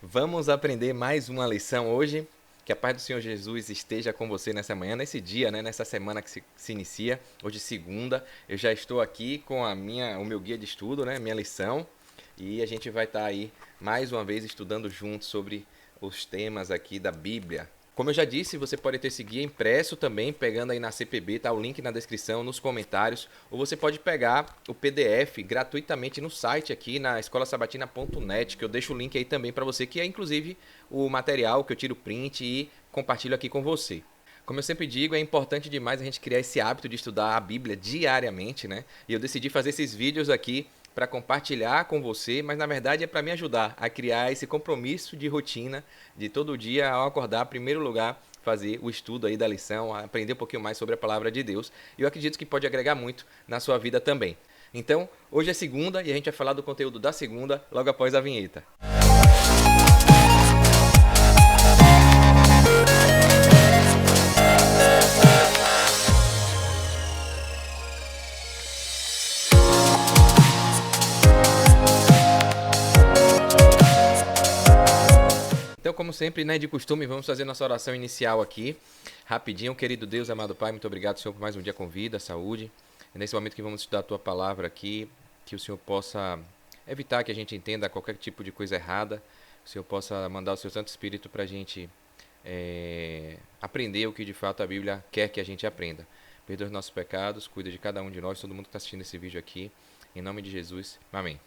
Vamos aprender mais uma lição hoje. Que a paz do Senhor Jesus esteja com você nessa manhã, nesse dia, né? Nessa semana que se inicia. Hoje, segunda, eu já estou aqui com o meu guia de estudo, né? Minha lição. E a gente vai estar aí mais uma vez estudando juntos sobre os temas aqui da Bíblia. Como eu já disse, você pode ter esse guia impresso também, pegando aí na CPB, tá o link na descrição, nos comentários, ou você pode pegar o PDF gratuitamente no site aqui na escolasabatina.net, que eu deixo o link aí também para você, que é inclusive o material que eu tiro print e compartilho aqui com você. Como eu sempre digo, é importante demais a gente criar esse hábito de estudar a Bíblia diariamente, né? E eu decidi fazer esses vídeos aqui para compartilhar com você, mas na verdade é para me ajudar a criar esse compromisso de rotina de todo dia ao acordar, em primeiro lugar, fazer o estudo aí da lição, aprender um pouquinho mais sobre a palavra de Deus. E eu acredito que pode agregar muito na sua vida também. Então, hoje é segunda e a gente vai falar do conteúdo da segunda logo após a vinheta. Então, como sempre, né, de costume, vamos fazer nossa oração inicial aqui. Rapidinho, querido Deus, amado Pai, muito obrigado, Senhor, por mais um dia com vida, saúde. É nesse momento que vamos estudar a Tua palavra aqui, que o Senhor possa evitar que a gente entenda qualquer tipo de coisa errada, que o Senhor possa mandar o Seu Santo Espírito para a gente aprender o que de fato a Bíblia quer que a gente aprenda. Perdoa os nossos pecados, cuida de cada um de nós, todo mundo que está assistindo esse vídeo aqui. Em nome de Jesus, amém.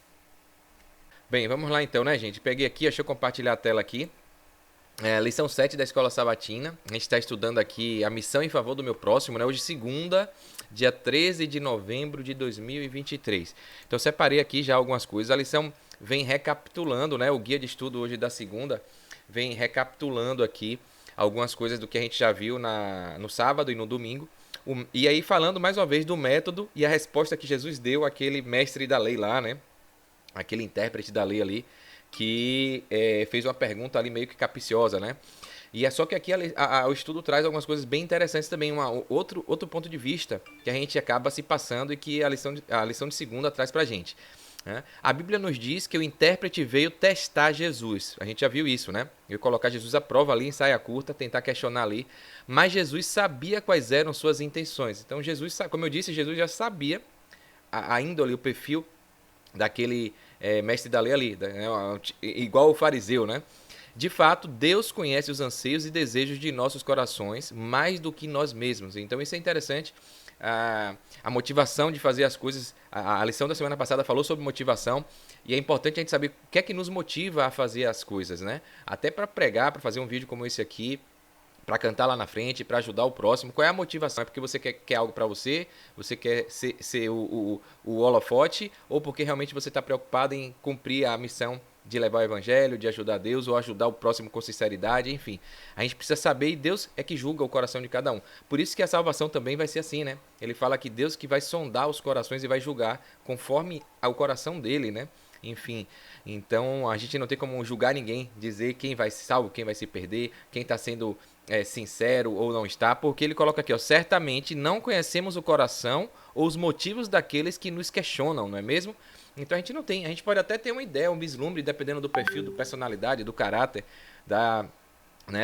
Bem, vamos lá então, né, gente? Peguei aqui, deixa eu compartilhar a tela aqui. Lição 7 da Escola Sabatina. A gente está estudando aqui a missão em favor do meu próximo, né? Hoje, segunda, dia 13 de novembro de 2023. Então, eu separei aqui já algumas coisas. A lição vem recapitulando, né? O guia de estudo hoje da segunda vem recapitulando aqui algumas coisas do que a gente já viu no sábado e no domingo. E aí, falando mais uma vez do método e a resposta que Jesus deu àquele mestre da lei lá, né? Aquele intérprete da lei ali, que fez uma pergunta ali meio que capciosa, né? E é só que aqui o estudo traz algumas coisas bem interessantes também, outro ponto de vista que a gente acaba se passando e que a lição de segunda traz pra gente. Né? A Bíblia nos diz que o intérprete veio testar Jesus. A gente já viu isso, né? Eu colocar Jesus à prova ali em saia curta, tentar questionar ali. Mas Jesus sabia quais eram suas intenções. Então Jesus, como eu disse, Jesus já sabia a índole, o perfil daquele mestre da lei ali, né? Igual o fariseu, né? De fato, Deus conhece os anseios e desejos de nossos corações mais do que nós mesmos. Então isso é interessante. A motivação de fazer as coisas, a lição da semana passada falou sobre motivação e é importante a gente saber o que é que nos motiva a fazer as coisas, né? Até para pregar, para fazer um vídeo como esse aqui, para cantar lá na frente, para ajudar o próximo. Qual é a motivação? É porque você quer algo para você? Você quer ser o holofote? Ou porque realmente você está preocupado em cumprir a missão de levar o evangelho, de ajudar Deus ou ajudar o próximo com sinceridade? Enfim, a gente precisa saber e Deus é que julga o coração de cada um. Por isso que a salvação também vai ser assim, né? Ele fala que Deus que vai sondar os corações e vai julgar conforme ao coração dele, né? Enfim, então a gente não tem como julgar ninguém, dizer quem vai ser salvo, quem vai se perder, quem está sendo sincero ou não está, porque ele coloca aqui, ó, certamente não conhecemos o coração ou os motivos daqueles que nos questionam, não é mesmo? Então a gente não tem, a gente pode até ter uma ideia, um vislumbre, dependendo do perfil, da personalidade, do caráter,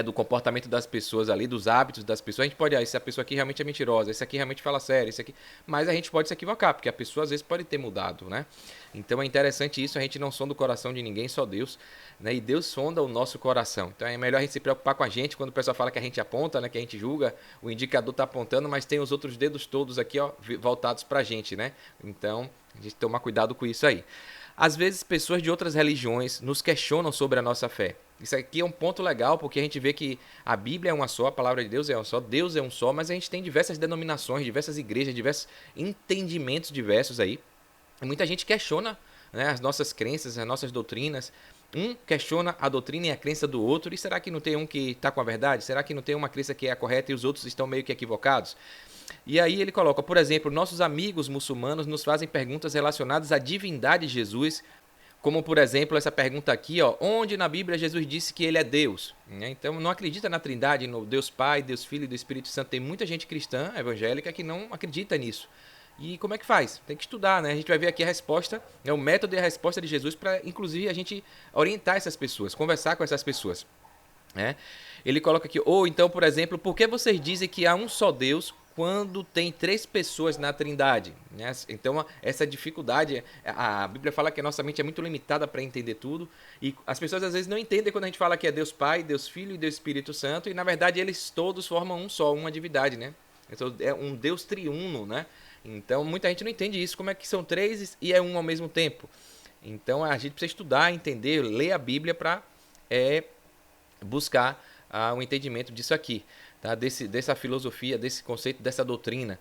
do comportamento das pessoas ali, dos hábitos das pessoas. A gente pode, essa pessoa aqui realmente é mentirosa, esse aqui realmente fala sério, esse aqui... Mas a gente pode se equivocar, porque a pessoa às vezes pode ter mudado, né? Então é interessante isso, a gente não sonda o coração de ninguém, só Deus, né? E Deus sonda o nosso coração. Então é melhor a gente se preocupar com a gente, quando o pessoal fala que a gente aponta, né? Que a gente julga, o indicador tá apontando, mas tem os outros dedos todos aqui, ó, voltados pra gente, né? Então, a gente tomar cuidado com isso aí. Às vezes, pessoas de outras religiões nos questionam sobre a nossa fé. Isso aqui é um ponto legal, porque a gente vê que a Bíblia é uma só, a palavra de Deus é uma só, Deus é um só, mas a gente tem diversas denominações, diversas igrejas, diversos entendimentos diversos aí. E muita gente questiona, né, as nossas crenças, as nossas doutrinas. Um questiona a doutrina e a crença do outro. E será que não tem um que está com a verdade? Será que não tem uma crença que é a correta e os outros estão meio que equivocados? E aí ele coloca, por exemplo, nossos amigos muçulmanos nos fazem perguntas relacionadas à divindade de Jesus, como, por exemplo, essa pergunta aqui, ó, onde na Bíblia Jesus disse que ele é Deus? Então, não acredita na Trindade, no Deus Pai, Deus Filho e do Espírito Santo. Tem muita gente cristã, evangélica, que não acredita nisso. E como é que faz? Tem que estudar, né? A gente vai ver aqui a resposta, né, o método e a resposta de Jesus para, inclusive, a gente orientar essas pessoas, conversar com essas pessoas. Né? Ele coloca aqui, ou então, por exemplo, por que vocês dizem que há um só Deus quando tem três pessoas na Trindade? Né? Então, essa dificuldade, a Bíblia fala que a nossa mente é muito limitada para entender tudo, e as pessoas às vezes não entendem quando a gente fala que é Deus Pai, Deus Filho e Deus Espírito Santo, e na verdade eles todos formam um só, uma divindade, né? Então, é um Deus triuno, né? Então, muita gente não entende isso, como é que são três e é um ao mesmo tempo. Então, a gente precisa estudar, entender, ler a Bíblia para buscar um entendimento disso aqui, tá? Dessa filosofia, desse conceito, dessa doutrina.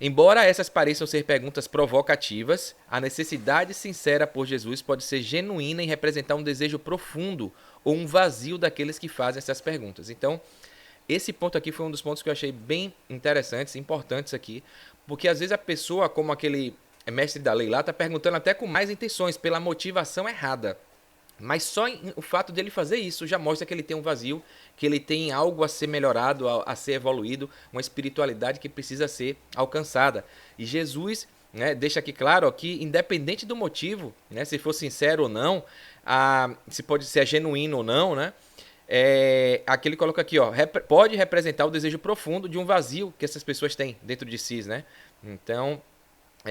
Embora essas pareçam ser perguntas provocativas, a necessidade sincera por Jesus pode ser genuína e representar um desejo profundo ou um vazio daqueles que fazem essas perguntas. Então, esse ponto aqui foi um dos pontos que eu achei bem interessantes, importantes aqui, porque às vezes a pessoa, como aquele mestre da lei lá, está perguntando até com mais intenções, pela motivação errada. Mas só o fato dele fazer isso já mostra que ele tem um vazio, que ele tem algo a ser melhorado, a ser evoluído, uma espiritualidade que precisa ser alcançada. E Jesus, né, deixa aqui claro que, independente do motivo, né, se for sincero ou não, se pode ser genuíno ou não, né, aqui ele coloca aqui, ó, pode representar o desejo profundo de um vazio que essas pessoas têm dentro de si, né? Então,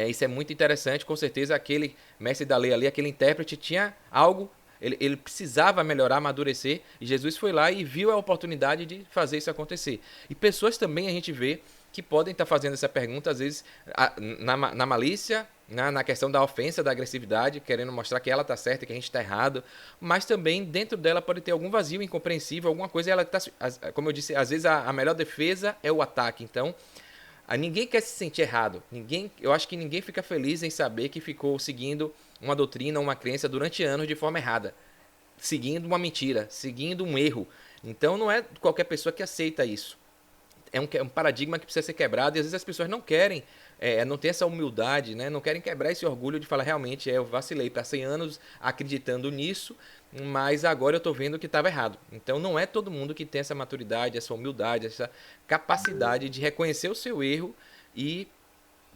isso é muito interessante. Com certeza, aquele mestre da lei ali, aquele intérprete, tinha algo. Ele precisava melhorar, amadurecer, e Jesus foi lá e viu a oportunidade de fazer isso acontecer. E pessoas também a gente vê que podem estar fazendo essa pergunta, às vezes, na malícia, na questão da ofensa, da agressividade, querendo mostrar que ela está certa e que a gente está errado, mas também dentro dela pode ter algum vazio incompreensível, alguma coisa, ela tá, como eu disse, às vezes a melhor defesa é o ataque. Então, ninguém quer se sentir errado. Eu acho que ninguém fica feliz em saber que ficou seguindo uma doutrina, uma crença durante anos de forma errada, seguindo uma mentira, seguindo um erro. Então não é qualquer pessoa que aceita isso. É um paradigma que precisa ser quebrado, e às vezes as pessoas não querem, não tem essa humildade, né? Não querem quebrar esse orgulho de falar, realmente, eu vacilei, passei anos acreditando nisso, mas agora eu estou vendo que estava errado. Então não é todo mundo que tem essa maturidade, essa humildade, essa capacidade de reconhecer o seu erro e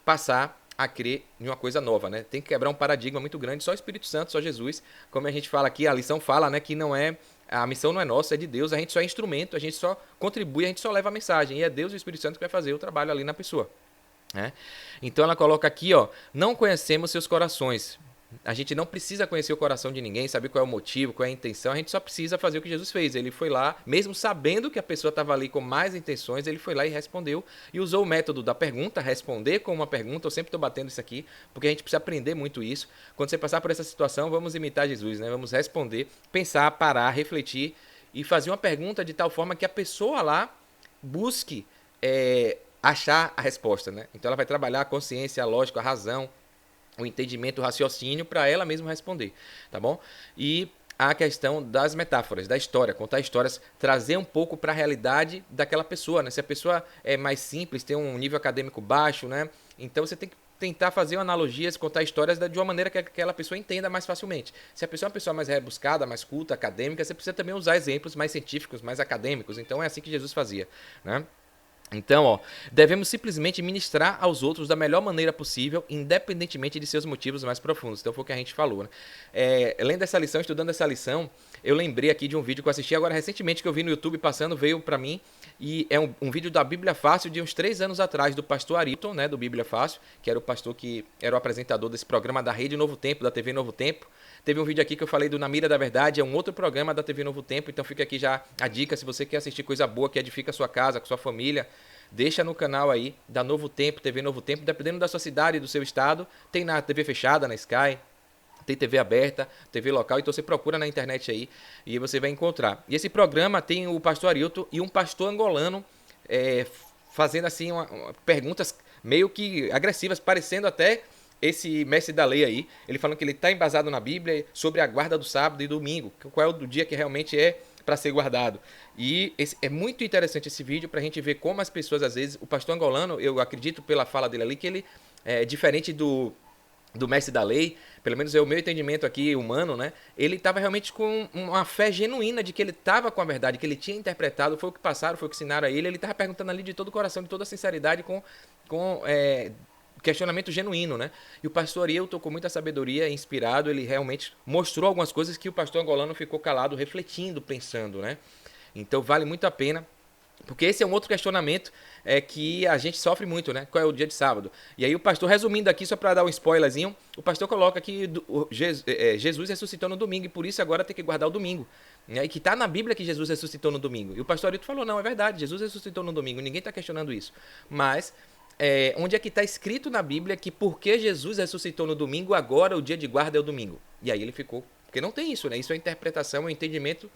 passar a crer em uma coisa nova, né? Tem que quebrar um paradigma muito grande, só o Espírito Santo, só Jesus. Como a gente fala aqui, a lição fala, né, que não é a missão não é nossa, é de Deus, a gente só é instrumento, a gente só contribui, a gente só leva a mensagem, e é Deus e o Espírito Santo que vai fazer o trabalho ali na pessoa. Né? Então ela coloca aqui, ó, não conhecemos seus corações. A gente não precisa conhecer o coração de ninguém, saber qual é o motivo, qual é a intenção, a gente só precisa fazer o que Jesus fez. Ele foi lá, mesmo sabendo que a pessoa estava ali com mais intenções, ele foi lá e respondeu, e usou o método da pergunta, responder com uma pergunta. Eu sempre estou batendo isso aqui, porque a gente precisa aprender muito isso. Quando você passar por essa situação, vamos imitar Jesus, né? Vamos responder, pensar, parar, refletir e fazer uma pergunta de tal forma que a pessoa lá busque achar a resposta, né? Então ela vai trabalhar a consciência, a lógica, a razão, o entendimento, o raciocínio para ela mesma responder, tá bom? E a questão das metáforas, da história, contar histórias, trazer um pouco para a realidade daquela pessoa, né? Se a pessoa é mais simples, tem um nível acadêmico baixo, né? Então você tem que tentar fazer analogias, contar histórias de uma maneira que aquela pessoa entenda mais facilmente. Se a pessoa é uma pessoa mais rebuscada, mais culta, acadêmica, você precisa também usar exemplos mais científicos, mais acadêmicos. Então é assim que Jesus fazia, né? Então, ó, devemos simplesmente ministrar aos outros da melhor maneira possível, independentemente de seus motivos mais profundos. Então foi o que a gente falou, né? Lendo essa lição, estudando essa lição, eu lembrei aqui de um vídeo que eu assisti agora recentemente, que eu vi no YouTube passando, veio pra mim, e é um vídeo da Bíblia Fácil de uns 3 anos atrás, do pastor Arilton, né, do Bíblia Fácil, que era o pastor que era o apresentador desse programa da Rede Novo Tempo, da TV Novo Tempo. Teve um vídeo aqui que eu falei do Na Mira da Verdade, é um outro programa da TV Novo Tempo, então fica aqui já a dica, se você quer assistir coisa boa que edifica a sua casa, com sua família, deixa no canal aí da Novo Tempo, TV Novo Tempo, dependendo da sua cidade e do seu estado, tem na TV fechada, na Sky, tem TV aberta, TV local, então você procura na internet aí e você vai encontrar. E esse programa tem o pastor Arilton e um pastor angolano fazendo assim perguntas meio que agressivas, parecendo até esse mestre da lei aí, ele falando que ele está embasado na Bíblia sobre a guarda do sábado e domingo, qual é o dia que realmente é para ser guardado. E é muito interessante esse vídeo para a gente ver como as pessoas, às vezes, o pastor angolano, eu acredito pela fala dele ali, que ele é diferente do mestre da lei, pelo menos é o meu entendimento aqui humano, né? Ele estava realmente com uma fé genuína de que ele estava com a verdade, que ele tinha interpretado, foi o que passaram, foi o que ensinaram a ele estava perguntando ali de todo o coração, de toda a sinceridade, questionamento genuíno, né? E o pastor Arilton, com muita sabedoria, inspirado, ele realmente mostrou algumas coisas que o pastor angolano ficou calado, refletindo, pensando, né? Então vale muito a pena. Porque esse é um outro questionamento que a gente sofre muito, né? Qual é o dia de sábado? E aí o pastor, resumindo aqui, só para dar um spoilerzinho, o pastor coloca que Jesus ressuscitou no domingo e por isso agora tem que guardar o domingo. Né? E que está na Bíblia que Jesus ressuscitou no domingo. E o pastor Arito falou, não, é verdade, Jesus ressuscitou no domingo, ninguém está questionando isso. Mas onde é que está escrito na Bíblia que porque Jesus ressuscitou no domingo, agora o dia de guarda é o domingo? E aí ele ficou, porque não tem isso, né? Isso é interpretação, é um entendimento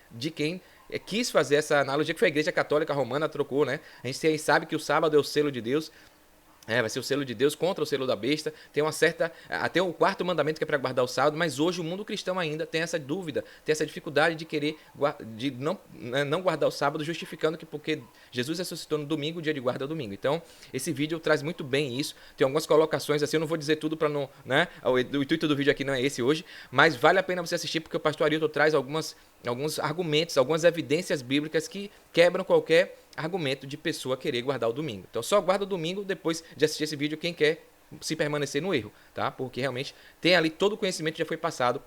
de quem quis fazer essa analogia que foi a Igreja Católica Romana, trocou, né? A gente sabe que o sábado é o selo de Deus, vai ser o selo de Deus contra o selo da besta. Tem uma certa. Até o quarto mandamento que é para guardar o sábado, mas hoje o mundo cristão ainda tem essa dúvida, tem essa dificuldade de querer de não guardar o sábado, justificando que porque Jesus ressuscitou no domingo, o dia de guarda é o domingo. Então, esse vídeo traz muito bem isso. Tem algumas colocações assim, eu não vou dizer tudo para não. Né? O intuito do vídeo aqui não é esse hoje, mas vale a pena você assistir, porque o pastor Arilton traz alguns argumentos, algumas evidências bíblicas que quebram qualquer argumento de pessoa querer guardar o domingo. Então só guarda o domingo depois de assistir esse vídeo quem quer se permanecer no erro, tá? Porque realmente tem ali todo o conhecimento que já foi passado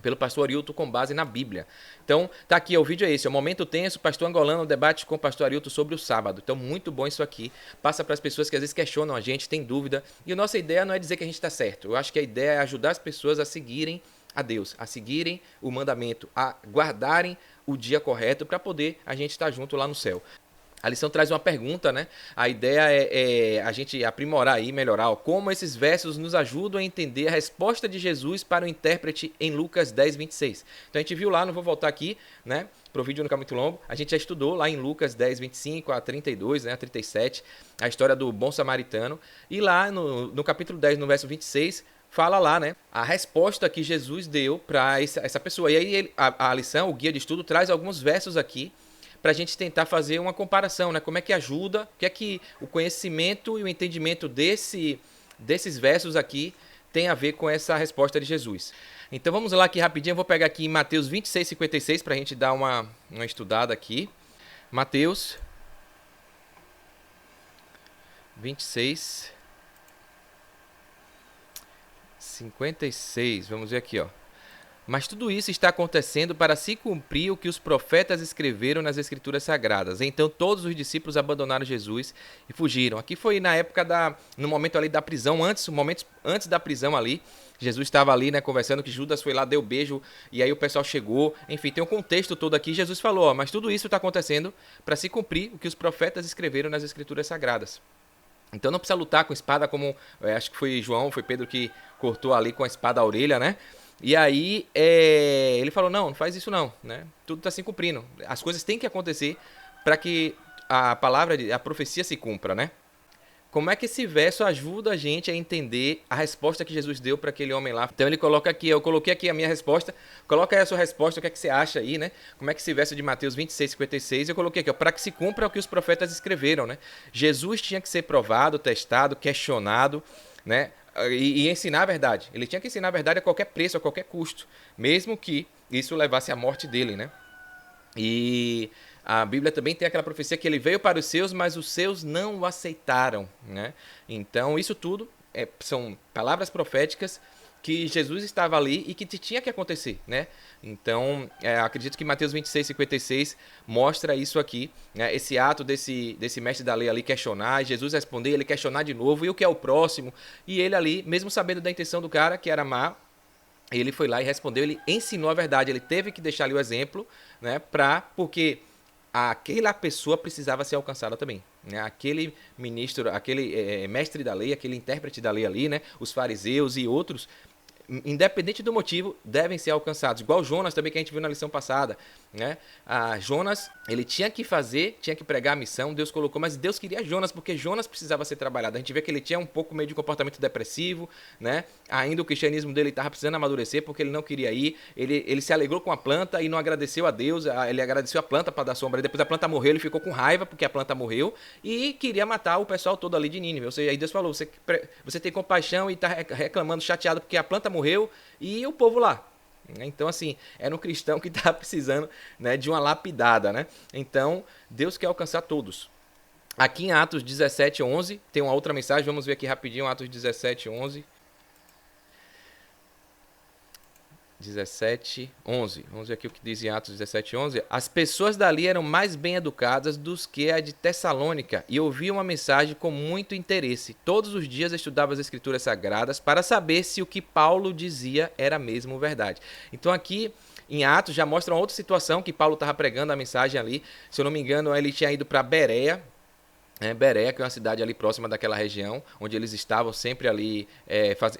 pelo pastor Arilton com base na Bíblia. Então, tá aqui, o vídeo é esse, é o Momento Tenso, pastor angolano, debate com o pastor Arilton sobre o sábado. Então, muito bom isso aqui. Passa para as pessoas que às vezes questionam a gente, tem dúvida. E a nossa ideia não é dizer que a gente está certo. Eu acho que a ideia é ajudar as pessoas a seguirem a Deus, a seguirem o mandamento, a guardarem o dia correto para poder a gente estar junto lá no céu. A lição traz uma pergunta, né? A ideia é a gente aprimorar e melhorar como esses versos nos ajudam a entender a resposta de Jesus para o intérprete em Lucas 10, 26. Então a gente viu lá, não vou voltar aqui, né? Para o vídeo não ficar muito longo. A gente já estudou lá em Lucas 10, 25 a 32, né? A 37, a história do bom samaritano. E lá no capítulo 10, no verso 26, fala lá, né? A resposta que Jesus deu para essa pessoa. E aí a lição, o guia de estudo, traz alguns versos aqui para a gente tentar fazer uma comparação, né? Como é que ajuda, o que é que o conhecimento e o entendimento desses versos aqui tem a ver com essa resposta de Jesus. Então vamos lá aqui rapidinho, eu vou pegar aqui em Mateus 26, 56 para a gente dar uma estudada aqui. Mateus 26, 56, vamos ver aqui, ó. Mas tudo isso está acontecendo para se cumprir o que os profetas escreveram nas Escrituras Sagradas. Então todos os discípulos abandonaram Jesus e fugiram. Aqui foi na época no momento ali da prisão, antes da prisão ali. Jesus estava ali, né, conversando, que Judas foi lá, deu beijo, e aí o pessoal chegou. Enfim, tem um contexto todo aqui. Jesus falou, ó, mas tudo isso está acontecendo para se cumprir o que os profetas escreveram nas Escrituras Sagradas. Então não precisa lutar com espada como, acho que foi Pedro que cortou ali com a espada a orelha, né? E aí ele falou, não faz isso não, né? Tudo está se cumprindo. As coisas têm que acontecer para que a profecia se cumpra, né? Como é que esse verso ajuda a gente a entender a resposta que Jesus deu para aquele homem lá? Então ele coloca aqui, eu coloquei aqui a minha resposta, coloca aí a sua resposta, o que é que você acha aí, né? Como é que esse verso de Mateus 26, 56, eu coloquei aqui, para que se cumpra o que os profetas escreveram, né? Jesus tinha que ser provado, testado, questionado, né? E ensinar a verdade. Ele tinha que ensinar a verdade a qualquer preço, a qualquer custo, mesmo que isso levasse à morte dele, né? E a Bíblia também tem aquela profecia que ele veio para os seus, mas os seus não o aceitaram, né? Então isso tudo são palavras proféticas que Jesus estava ali e que tinha que acontecer, né? Então, acredito que Mateus 26, 56 mostra isso aqui, né? Esse ato desse mestre da lei ali questionar, Jesus responder, ele questionar de novo, e o que é o próximo? E ele ali, mesmo sabendo da intenção do cara, que era má, ele foi lá e respondeu, ele ensinou a verdade, ele teve que deixar ali o exemplo, né? Porque aquela pessoa precisava ser alcançada também, né? Aquele ministro, aquele mestre da lei, aquele intérprete da lei ali, né? Os fariseus e outros, independente do motivo, devem ser alcançados. Igual Jonas também, que a gente viu na lição passada, né? Jonas, ele tinha que pregar a missão, Deus colocou, mas Deus queria Jonas, porque Jonas precisava ser trabalhado. A gente vê que ele tinha um pouco meio de comportamento depressivo, né? Ainda o cristianismo dele estava precisando amadurecer, porque ele não queria ir. Ele se alegrou com a planta e não agradeceu a Deus. Ele agradeceu a planta para dar sombra. Depois a planta morreu, ele ficou com raiva porque a planta morreu e queria matar o pessoal todo ali de Nínive. Ou seja, aí Deus falou, você tem compaixão e está reclamando, chateado porque a planta morreu e o povo lá. Então, assim, era um cristão que estava precisando, né, de uma lapidada, né? Então, Deus quer alcançar todos. Aqui em Atos 17:11, tem uma outra mensagem, vamos ver aqui rapidinho, Atos 17:11. 17:11. Vamos ver aqui o que diz em Atos 17:11. As pessoas dali eram mais bem educadas do que a de Tessalônica e ouviam a mensagem com muito interesse. Todos os dias estudavam as Escrituras Sagradas para saber se o que Paulo dizia era mesmo verdade. Então aqui em Atos já mostra uma outra situação que Paulo estava pregando a mensagem ali. Se eu não me engano, ele tinha ido para Bereia. Bereia, que é uma cidade ali próxima daquela região, onde eles estavam sempre ali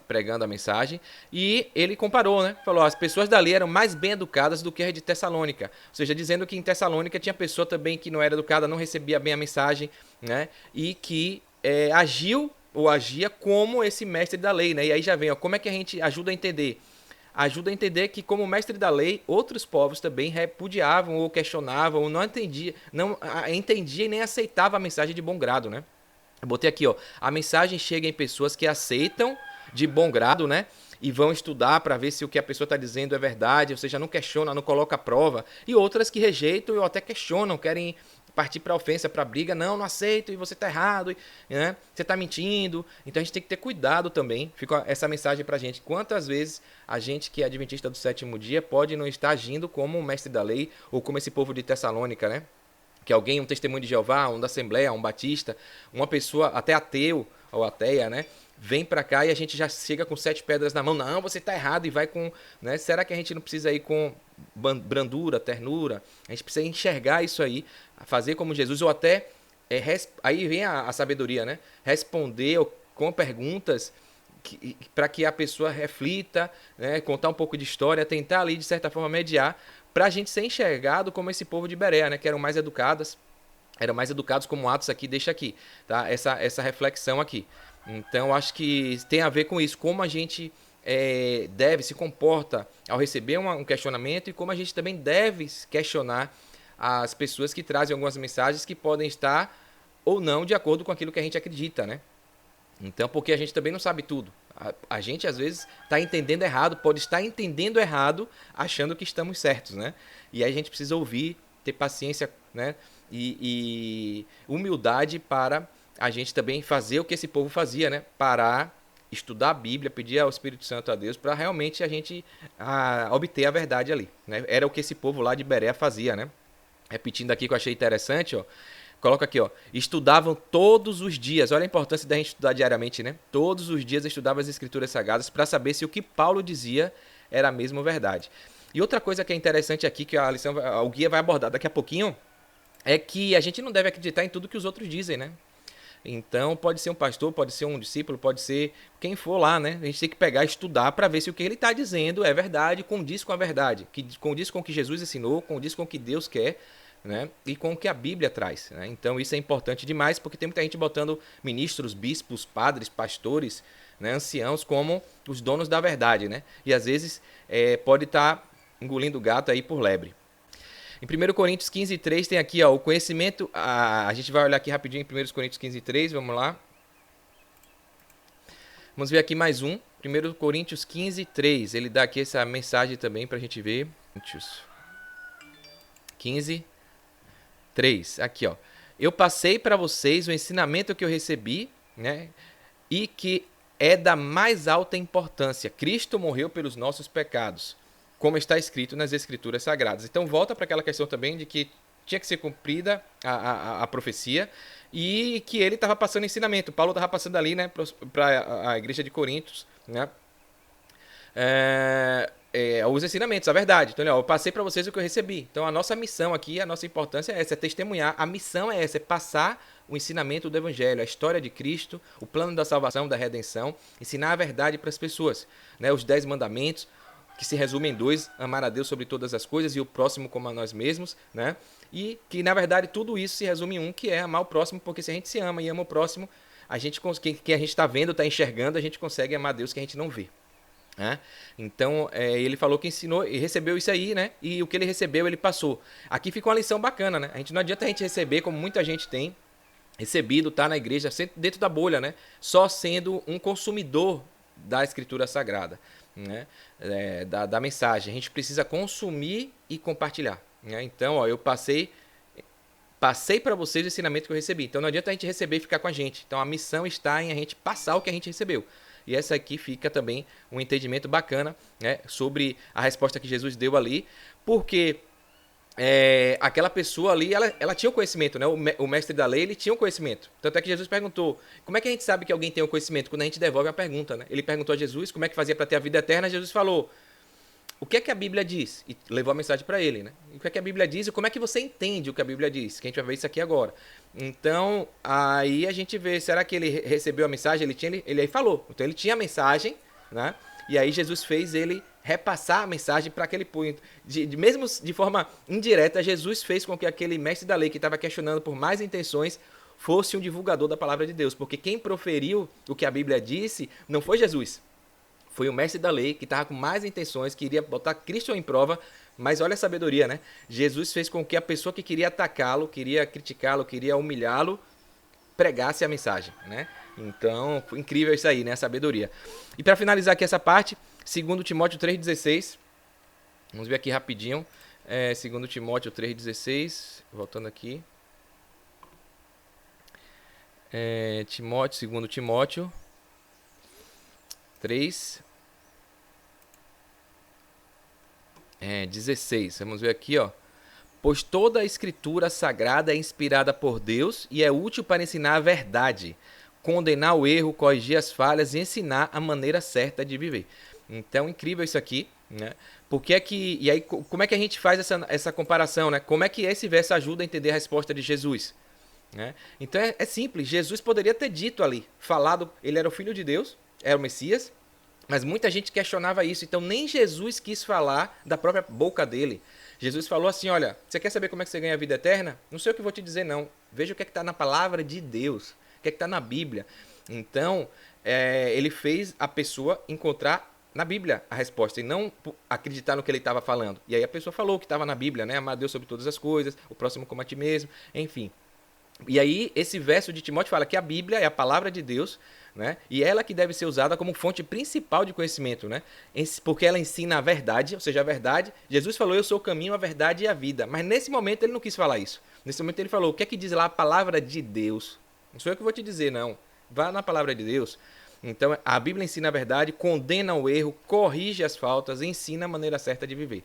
pregando a mensagem, e ele comparou, né? Falou, as pessoas dali eram mais bem educadas do que as de Tessalônica, ou seja, dizendo que em Tessalônica tinha pessoa também que não era educada, não recebia bem a mensagem, né? E que agia como esse mestre da lei, né? E aí já vem, ó, como é que a gente ajuda a entender? Ajuda a entender que, como mestre da lei, outros povos também repudiavam ou questionavam ou não entendiam e nem aceitavam a mensagem de bom grado, né? Eu botei aqui, ó, a mensagem chega em pessoas que aceitam de bom grado, né? E vão estudar para ver se o que a pessoa está dizendo é verdade, ou seja, não questiona, não coloca a prova. E outras que rejeitam ou até questionam, querem partir para ofensa, para briga, não aceito, e você está errado, né? Você está mentindo. Então a gente tem que ter cuidado também. Fica essa mensagem para a gente. Quantas vezes a gente que é adventista do sétimo dia pode não estar agindo como o mestre da lei ou como esse povo de Tessalônica, né? Que alguém, um testemunho de Jeová, um da Assembleia, um batista, uma pessoa até ateu ou ateia, né? Vem para cá e a gente já chega com 7 pedras na mão. Não, você está errado e vai com... Né? Será que a gente não precisa ir com brandura, ternura? A gente precisa enxergar isso aí, fazer como Jesus, ou até... aí vem a sabedoria, né? Responder com perguntas para que a pessoa reflita, né? Contar um pouco de história, tentar ali, de certa forma, mediar, para a gente ser enxergado como esse povo de Bereia, né? Que eram mais educados como Atos aqui, deixa aqui, tá? Essa reflexão aqui. Então, acho que tem a ver com isso, como a gente se comporta ao receber um questionamento e como a gente também deve questionar as pessoas que trazem algumas mensagens que podem estar ou não de acordo com aquilo que a gente acredita, né? Então, porque a gente também não sabe tudo. A gente, às vezes, está entendendo errado, pode estar entendendo errado, achando que estamos certos, né? E aí a gente precisa ouvir, ter paciência, né? E humildade para a gente também fazer o que esse povo fazia, né? Parar, estudar a Bíblia, pedir ao Espírito Santo a Deus para realmente a gente obter a verdade ali, né? Era o que esse povo lá de Berea fazia, né? Repetindo aqui que eu achei interessante, ó. Coloca aqui, ó. Estudavam todos os dias. Olha a importância da gente estudar diariamente, né? Todos os dias estudavam as Escrituras Sagradas para saber se o que Paulo dizia era mesmo verdade. E outra coisa que é interessante aqui, que a lição, o guia vai abordar daqui a pouquinho, é que a gente não deve acreditar em tudo que os outros dizem, né? Então, pode ser um pastor, pode ser um discípulo, pode ser quem for lá, né? A gente tem que pegar e estudar para ver se o que ele está dizendo é verdade, condiz com a verdade, condiz com o que Jesus ensinou, condiz com o que Deus quer, né? E com o que a Bíblia traz, né? Então, isso é importante demais, porque tem muita gente botando ministros, bispos, padres, pastores, né? Anciãos como os donos da verdade, né? E às vezes pode estar engolindo gato aí por lebre. Em 1 Coríntios 15:3 tem aqui, ó, o conhecimento. A gente vai olhar aqui rapidinho em 1 Coríntios 15:3, vamos lá. Vamos ver aqui mais um. 1 Coríntios 15:3. Ele dá aqui essa mensagem também para a gente ver. 15:3. Aqui, ó. Eu passei para vocês o ensinamento que eu recebi, né? E que é da mais alta importância. Cristo morreu pelos nossos pecados, como está escrito nas Escrituras Sagradas. Então volta para aquela questão também de que tinha que ser cumprida a profecia e que ele estava passando ensinamento. Paulo estava passando ali, né, para a igreja de Coríntios, né, os ensinamentos, a verdade. Então, eu passei para vocês o que eu recebi. Então, a nossa missão aqui, a nossa importância é essa, é testemunhar. A missão é essa, é passar o ensinamento do Evangelho, a história de Cristo, o plano da salvação, da redenção, ensinar a verdade para as pessoas, né, os 10 mandamentos, que se resume em 2, amar a Deus sobre todas as coisas e o próximo como a nós mesmos, né? E que, na verdade, tudo isso se resume em um, que é amar o próximo, porque se a gente se ama e ama o próximo, quem a gente está vendo, está enxergando, a gente consegue amar Deus que a gente não vê. Né? Então, ele falou que ensinou e recebeu isso aí, né? E o que ele recebeu, ele passou. Aqui fica uma lição bacana, né? Não adianta a gente receber, como muita gente tem recebido, tá na igreja, dentro da bolha, né? Só sendo um consumidor da Escritura Sagrada, né? Da mensagem. A gente precisa consumir e compartilhar, né? Então, ó, eu passei passei para vocês o ensinamento que eu recebi. Então não adianta a gente receber e ficar com a gente. Então a missão está em a gente passar o que a gente recebeu. E essa aqui fica também um entendimento bacana, né, sobre a resposta que Jesus deu ali, porque aquela pessoa ali, ela tinha o conhecimento, né? O mestre da lei, ele tinha o conhecimento. Tanto é que Jesus perguntou, como é que a gente sabe que alguém tem o conhecimento? Quando a gente devolve a pergunta, né? Ele perguntou a Jesus como é que fazia para ter a vida eterna, Jesus falou, o que é que a Bíblia diz? E levou a mensagem para ele, né? O que é que a Bíblia diz e como é que você entende o que a Bíblia diz? Que a gente vai ver isso aqui agora. Então, aí a gente vê, será que ele recebeu a mensagem? Ele aí falou. Então, ele tinha a mensagem, né? E aí Jesus fez ele repassar a mensagem para aquele ponto. Mesmo de forma indireta, Jesus fez com que aquele mestre da lei que estava questionando por mais intenções fosse um divulgador da palavra de Deus. Porque quem proferiu o que a Bíblia disse não foi Jesus. Foi o mestre da lei que estava com mais intenções, que iria botar Cristo em prova, mas olha a sabedoria, né? Jesus fez com que a pessoa que queria atacá-lo, queria criticá-lo, queria humilhá-lo, pregasse a mensagem, né? Então, foi incrível isso aí, né? A sabedoria. E para finalizar aqui essa parte, 2 Timóteo 3,16, vamos ver aqui rapidinho, 2 Timóteo 3,16, voltando aqui, 2 Timóteo 3, 16, vamos ver aqui, ó. Pois toda a escritura sagrada é inspirada por Deus e é útil para ensinar a verdade, condenar o erro, corrigir as falhas e ensinar a maneira certa de viver. Então, incrível isso aqui, né? Porque é que, e aí, como é que a gente faz essa comparação, né? Como é que esse verso ajuda a entender a resposta de Jesus? Né? Então, é simples. Jesus poderia ter dito ali, falado, ele era o Filho de Deus, era o Messias, mas muita gente questionava isso. Então, nem Jesus quis falar da própria boca dele. Jesus falou assim, olha, você quer saber como é que você ganha a vida eterna? Não sei o que eu vou te dizer, não. Veja o que é que está na palavra de Deus, o que é que está na Bíblia. Então, ele fez a pessoa encontrar na Bíblia a resposta e não acreditar no que ele estava falando. E aí a pessoa falou o que estava na Bíblia, né? Amar a Deus sobre todas as coisas, o próximo como a ti mesmo, enfim. E aí esse verso de Timóteo fala que a Bíblia é a palavra de Deus, né? E ela que deve ser usada como fonte principal de conhecimento, né? Porque ela ensina a verdade, ou seja, a verdade. Jesus falou, eu sou o caminho, a verdade e a vida. Mas nesse momento ele não quis falar isso. Nesse momento ele falou, o que é que diz lá a palavra de Deus? Não sou eu que vou te dizer, não. Vá na palavra de Deus. Então a Bíblia ensina a verdade, condena o erro, corrige as faltas, ensina a maneira certa de viver.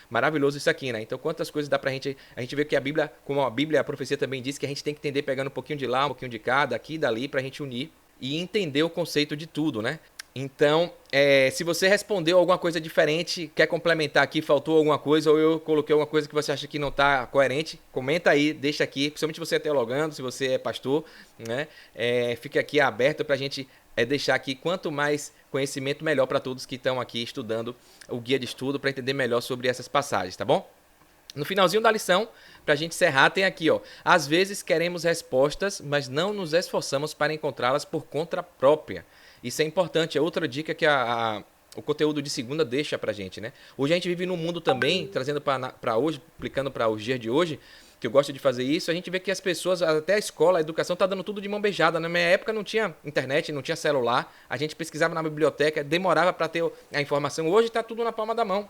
Maravilhoso isso aqui, né? Então, quantas coisas dá pra gente... A gente vê que a Bíblia, como a Bíblia, a profecia também diz, que a gente tem que entender pegando um pouquinho de lá, um pouquinho de cá, daqui, dali, pra gente unir e entender o conceito de tudo, né? Então, se você respondeu alguma coisa diferente, quer complementar aqui, faltou alguma coisa, ou eu coloquei alguma coisa que você acha que não está coerente, comenta aí, deixa aqui, principalmente você é teologando, se você é pastor, né? Fica aqui aberto pra gente deixar aqui, quanto mais conhecimento, melhor para todos que estão aqui estudando o guia de estudo para entender melhor sobre essas passagens, tá bom? No finalzinho da lição, para a gente encerrar, tem aqui, ó. Às vezes queremos respostas, mas não nos esforçamos para encontrá-las por conta própria. Isso é importante, é outra dica que o conteúdo de segunda deixa pra gente, né? Hoje a gente vive num mundo também, trazendo para hoje, aplicando para os dias de hoje, que eu gosto de fazer isso, a gente vê que as pessoas, até a escola, a educação, tá dando tudo de mão beijada. Na minha época não tinha internet, não tinha celular, a gente pesquisava na biblioteca, demorava para ter a informação. Hoje tá tudo na palma da mão.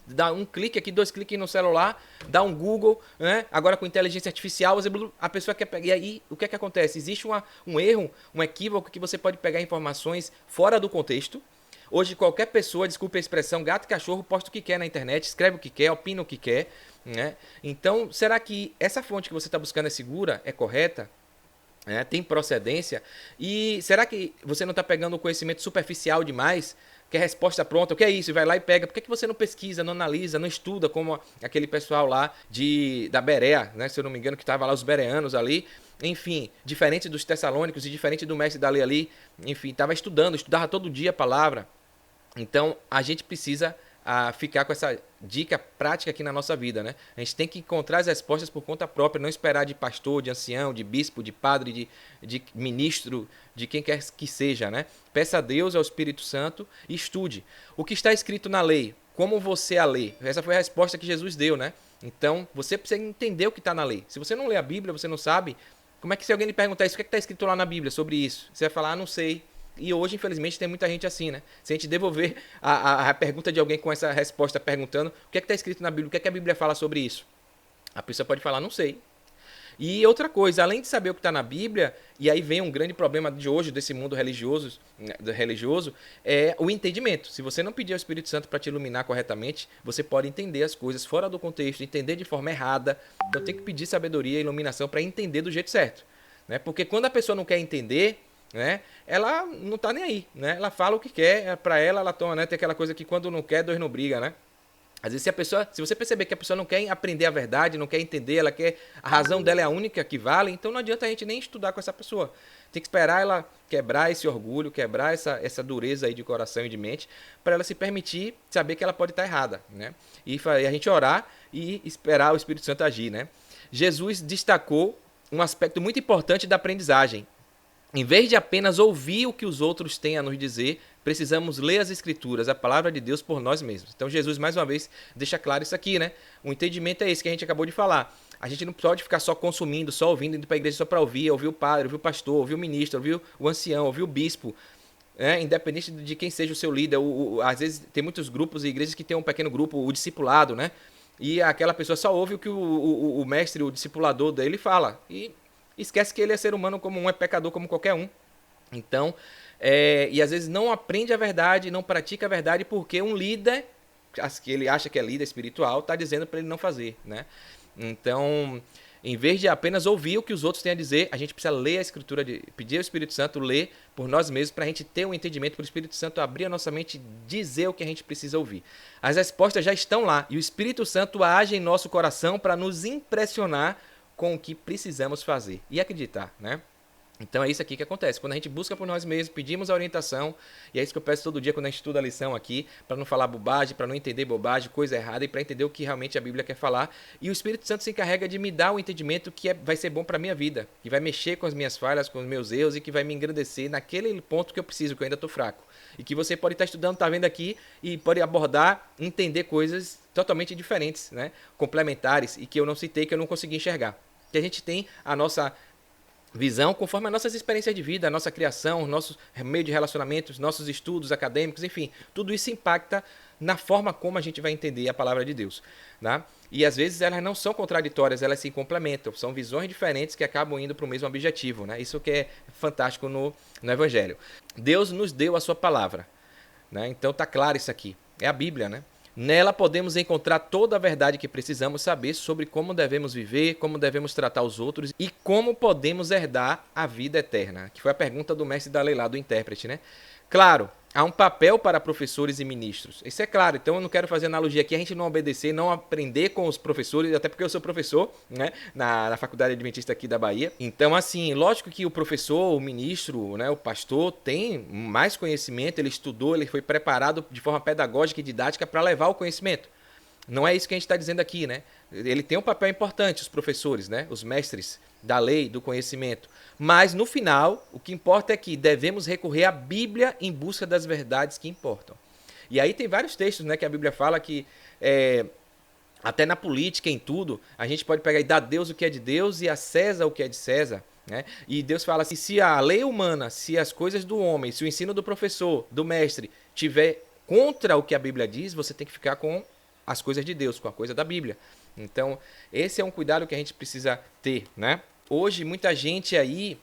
Dá um clique aqui, 2 cliques no celular, dá um Google, né? Agora com inteligência artificial, a pessoa quer pegar. E aí, o que é que acontece? Existe um erro, um equívoco que você pode pegar informações fora do contexto. Hoje, qualquer pessoa, desculpe a expressão, gato e cachorro, posta o que quer na internet, escreve o que quer, opina o que quer, né? Então, será que essa fonte que você está buscando é segura, é correta? Tem procedência? E será que você não está pegando o conhecimento superficial demais? Quer resposta pronta? O que é isso? Vai lá e pega. Por que você não pesquisa, não analisa, não estuda como aquele pessoal lá da Berea, né? Se eu não me engano, que estava lá, os bereanos ali. Enfim, diferente dos tessalônicos e diferente do mestre da lei ali. Enfim, estudava todo dia a palavra. Então, a gente precisa ficar com essa dica prática aqui na nossa vida, né? A gente tem que encontrar as respostas por conta própria, não esperar de pastor, de ancião, de bispo, de padre, de ministro, de quem quer que seja, né? Peça a Deus, ao Espírito Santo e estude. O que está escrito na lei? Como você a lê? Essa foi a resposta que Jesus deu, né? Então, você precisa entender o que está na lei. Se você não lê a Bíblia, você não sabe, como é que se alguém lhe perguntar isso, o que está escrito lá na Bíblia sobre isso? Você vai falar, não sei. E hoje, infelizmente, tem muita gente assim, né? Se a gente devolver a pergunta de alguém com essa resposta perguntando o que é que está escrito na Bíblia, o que é que a Bíblia fala sobre isso? A pessoa pode falar, não sei. E outra coisa, além de saber o que está na Bíblia, e aí vem um grande problema de hoje desse mundo religioso, é o entendimento. Se você não pedir ao Espírito Santo para te iluminar corretamente, você pode entender as coisas fora do contexto, entender de forma errada. Então tem que pedir sabedoria e iluminação para entender do jeito certo, né? Porque quando a pessoa não quer entender, né, ela não está nem aí, né? Ela fala o que quer, para ela toma, né? Tem aquela coisa que quando não quer, dois não briga, né? Às vezes, se você perceber que a pessoa não quer aprender a verdade, não quer entender, ela quer, a razão dela é a única que vale, então não adianta a gente nem estudar com essa pessoa. Tem que esperar ela quebrar esse orgulho, quebrar essa dureza aí de coração e de mente, para ela se permitir saber que ela pode estar errada, né? E a gente orar e esperar o Espírito Santo agir, né? Jesus destacou um aspecto muito importante da aprendizagem. Em vez de apenas ouvir o que os outros têm a nos dizer, precisamos ler as Escrituras, a palavra de Deus por nós mesmos. Então Jesus, mais uma vez, deixa claro isso aqui, né? O entendimento é esse que a gente acabou de falar. A gente não pode ficar só consumindo, só ouvindo, indo para a igreja só para ouvir o padre, ouvir o pastor, ouvir o ministro, ouvir o ancião, ouvir o bispo, né? Independente de quem seja o seu líder. Às vezes tem muitos grupos e igrejas que tem um pequeno grupo, o discipulado, né? E aquela pessoa só ouve o que o mestre, o discipulador dele fala. E esquece que ele é ser humano como um, é pecador como qualquer um. Então, e às vezes não aprende a verdade, não pratica a verdade porque um líder, que ele acha que é líder espiritual, está dizendo para ele não fazer, né? Então, em vez de apenas ouvir o que os outros têm a dizer, a gente precisa ler a Escritura, pedir ao Espírito Santo ler por nós mesmos para a gente ter um entendimento, para o Espírito Santo abrir a nossa mente e dizer o que a gente precisa ouvir. As respostas já estão lá e o Espírito Santo age em nosso coração para nos impressionar com o que precisamos fazer e acreditar, né? Então é isso aqui que acontece. Quando a gente busca por nós mesmos, pedimos a orientação, e é isso que eu peço todo dia quando a gente estuda a lição aqui, para não falar bobagem, para não entender bobagem, coisa errada, e para entender o que realmente a Bíblia quer falar. E o Espírito Santo se encarrega de me dar o entendimento que vai ser bom para a minha vida, que vai mexer com as minhas falhas, com os meus erros, e que vai me engrandecer naquele ponto que eu preciso, que eu ainda estou fraco. E que você pode estar estudando, estar vendo aqui, e pode abordar, entender coisas totalmente diferentes, né? Complementares, e que eu não citei, que eu não consegui enxergar. Que a gente tem a nossa visão conforme as nossas experiências de vida, a nossa criação, nosso meio de relacionamentos, nossos estudos acadêmicos, enfim, tudo isso impacta na forma como a gente vai entender a palavra de Deus, né? E às vezes elas não são contraditórias, elas se complementam, são visões diferentes que acabam indo para o mesmo objetivo, né? Isso que é fantástico no Evangelho. Deus nos deu a sua palavra, né? Então tá claro isso aqui, é a Bíblia, né? Nela podemos encontrar toda a verdade que precisamos saber sobre como devemos viver, como devemos tratar os outros e como podemos herdar a vida eterna, que foi a pergunta do mestre da lei lá, do intérprete, né? Claro, há um papel para professores e ministros. Isso é claro, então eu não quero fazer analogia aqui, a gente não obedecer, não aprender com os professores, até porque eu sou professor, né, na Faculdade Adventista aqui da Bahia. Então, assim, lógico que o professor, o ministro, né, o pastor tem mais conhecimento, ele estudou, ele foi preparado de forma pedagógica e didática para levar o conhecimento. Não é isso que a gente está dizendo aqui, né? Ele tem um papel importante, os professores, né? Os mestres da lei, do conhecimento. Mas, no final, o que importa é que devemos recorrer à Bíblia em busca das verdades que importam. E aí tem vários textos, né, que a Bíblia fala que, até na política, em tudo, a gente pode pegar e dar a Deus o que é de Deus e a César o que é de César. Né? E Deus fala assim, se a lei humana, se as coisas do homem, se o ensino do professor, do mestre, tiver contra o que a Bíblia diz, você tem que ficar com as coisas de Deus, com a coisa da Bíblia. Então, esse é um cuidado que a gente precisa ter, né? Hoje, muita gente aí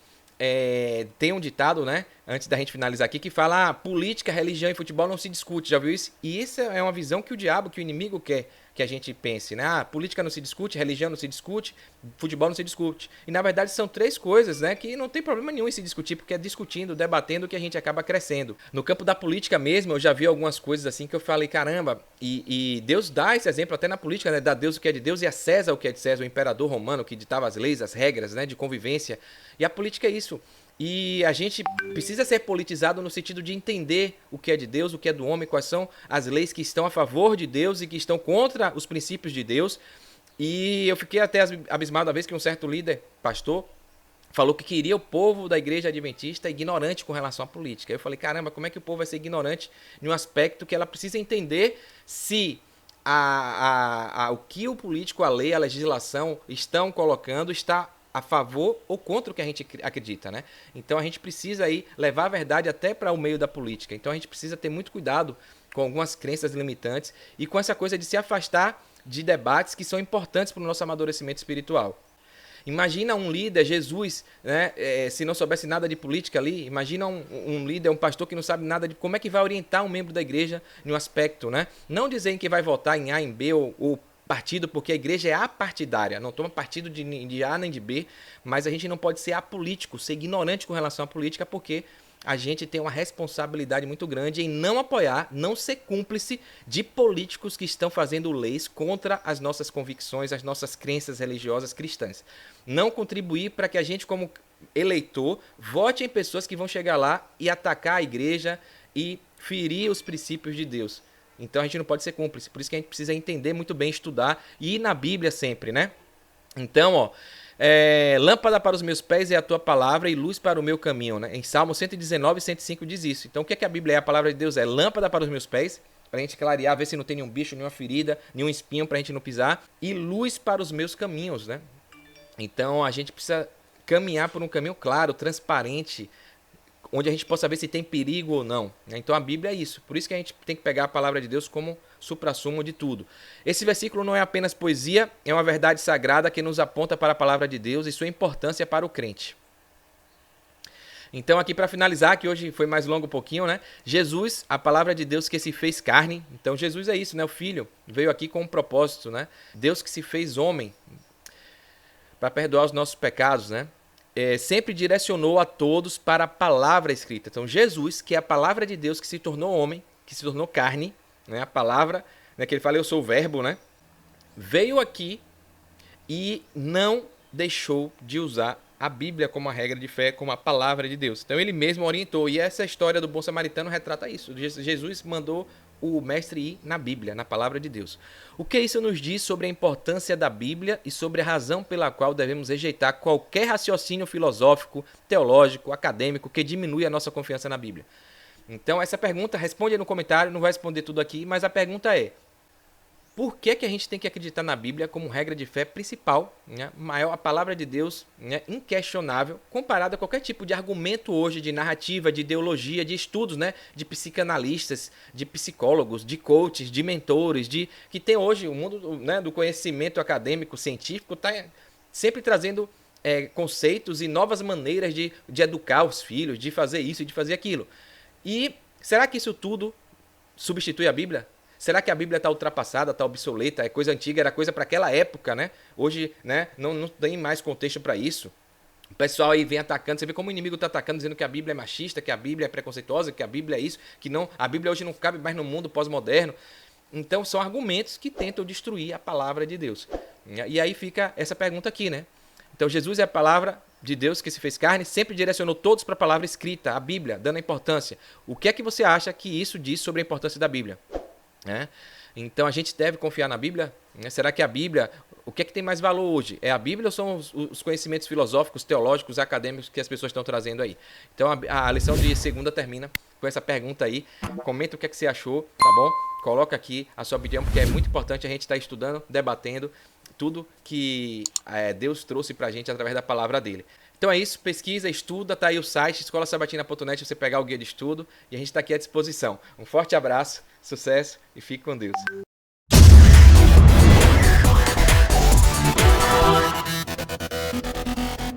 tem um ditado, né? Antes da gente finalizar aqui, que fala: política, religião e futebol não se discute. Já viu isso? E isso é uma visão que o diabo, que o inimigo quer que a gente pense, né? Política não se discute, religião não se discute, futebol não se discute. E na verdade são três coisas, né, que não tem problema nenhum em se discutir, porque é discutindo, debatendo que a gente acaba crescendo. No campo da política mesmo, eu já vi algumas coisas assim que eu falei, caramba, e Deus dá esse exemplo até na política, né? Dá a Deus o que é de Deus e a César o que é de César, o imperador romano que ditava as leis, as regras, né, de convivência. E a política é isso. E a gente precisa ser politizado no sentido de entender o que é de Deus, o que é do homem, quais são as leis que estão a favor de Deus e que estão contra os princípios de Deus. E eu fiquei até abismado uma vez que um certo líder, pastor, falou que queria o povo da igreja adventista ignorante com relação à política. Eu falei, caramba, como é que o povo vai ser ignorante em um aspecto que ela precisa entender se o que o político, a lei, a legislação estão colocando está a favor ou contra o que a gente acredita, né? Então a gente precisa aí levar a verdade até para o meio da política. Então a gente precisa ter muito cuidado com algumas crenças limitantes e com essa coisa de se afastar de debates que são importantes para o nosso amadurecimento espiritual. Imagina um líder, Jesus, né, se não soubesse nada de política ali, imagina um líder, um pastor que não sabe nada de como é que vai orientar um membro da igreja em um aspecto, né? Não dizer que vai votar em A, em B ou partido, porque a igreja é apartidária, não toma partido de A nem de B, mas a gente não pode ser apolítico, ser ignorante com relação à política, porque a gente tem uma responsabilidade muito grande em não apoiar, não ser cúmplice de políticos que estão fazendo leis contra as nossas convicções, as nossas crenças religiosas cristãs. Não contribuir para que a gente, como eleitor, vote em pessoas que vão chegar lá e atacar a igreja e ferir os princípios de Deus. Então a gente não pode ser cúmplice, por isso que a gente precisa entender muito bem, estudar e ir na Bíblia sempre, né? Então, ó, lâmpada para os meus pés é a tua palavra e luz para o meu caminho, né? Em Salmo 119, 105 diz isso. Então, o que é que a Bíblia é? A palavra de Deus é lâmpada para os meus pés, para a gente clarear, ver se não tem nenhum bicho, nenhuma ferida, nenhum espinho para a gente não pisar, e luz para os meus caminhos, né? Então, a gente precisa caminhar por um caminho claro, transparente, onde a gente possa ver se tem perigo ou não. Então a Bíblia é isso. Por isso que a gente tem que pegar a palavra de Deus como suprassumo de tudo. Esse versículo não é apenas poesia, é uma verdade sagrada que nos aponta para a palavra de Deus e sua importância para o crente. Então aqui para finalizar, que hoje foi mais longo um pouquinho, né? Jesus, a palavra de Deus que se fez carne. Então Jesus é isso, né? O Filho veio aqui com um propósito, né? Deus que se fez homem para perdoar os nossos pecados, né? Sempre direcionou a todos para a palavra escrita. Então, Jesus, que é a palavra de Deus que se tornou homem, que se tornou carne, né? A palavra, né, que ele fala, eu sou o verbo, né? Veio aqui e não deixou de usar a Bíblia como a regra de fé, como a palavra de Deus. Então, ele mesmo orientou. E essa história do bom samaritano retrata isso. Jesus mandou o mestre ir na Bíblia, na palavra de Deus. O que isso nos diz sobre a importância da Bíblia e sobre a razão pela qual devemos rejeitar qualquer raciocínio filosófico, teológico, acadêmico que diminui a nossa confiança na Bíblia? Então, essa pergunta, responde aí no comentário, não vai responder tudo aqui, mas a pergunta é: por que a gente tem que acreditar na Bíblia como regra de fé principal, né? Maior, a palavra de Deus, né? Inquestionável, comparada a qualquer tipo de argumento hoje, de narrativa, de ideologia, de estudos, né? De psicanalistas, de psicólogos, de coaches, de mentores, que tem hoje o mundo, né, do conhecimento acadêmico, científico, está sempre trazendo conceitos e novas maneiras de educar os filhos, de fazer isso e de fazer aquilo. E será que isso tudo substitui a Bíblia? Será que a Bíblia está ultrapassada, está obsoleta, é coisa antiga, era coisa para aquela época, né? Hoje, né, não tem mais contexto para isso. O pessoal aí vem atacando, você vê como o inimigo está atacando, dizendo que a Bíblia é machista, que a Bíblia é preconceituosa, que a Bíblia é isso, que não, a Bíblia hoje não cabe mais no mundo pós-moderno. Então são argumentos que tentam destruir a palavra de Deus. E aí fica essa pergunta aqui, né? Então Jesus é a palavra de Deus que se fez carne, sempre direcionou todos para a palavra escrita, a Bíblia, dando a importância. O que é que você acha que isso diz sobre a importância da Bíblia? Então a gente deve confiar na Bíblia? Será que a Bíblia, o que é que tem mais valor hoje? É a Bíblia ou são os conhecimentos filosóficos, teológicos, acadêmicos que as pessoas estão trazendo aí? Então a lição de segunda termina com essa pergunta aí. Comenta o que é que você achou, tá bom? Coloca aqui a sua opinião, porque é muito importante a gente estar estudando, debatendo tudo que Deus trouxe pra gente através da palavra dele. Então é isso, pesquisa, estuda, tá aí o site escolasabatina.net, você pegar o guia de estudo e a gente está aqui à disposição. Um forte abraço, sucesso e fique com Deus.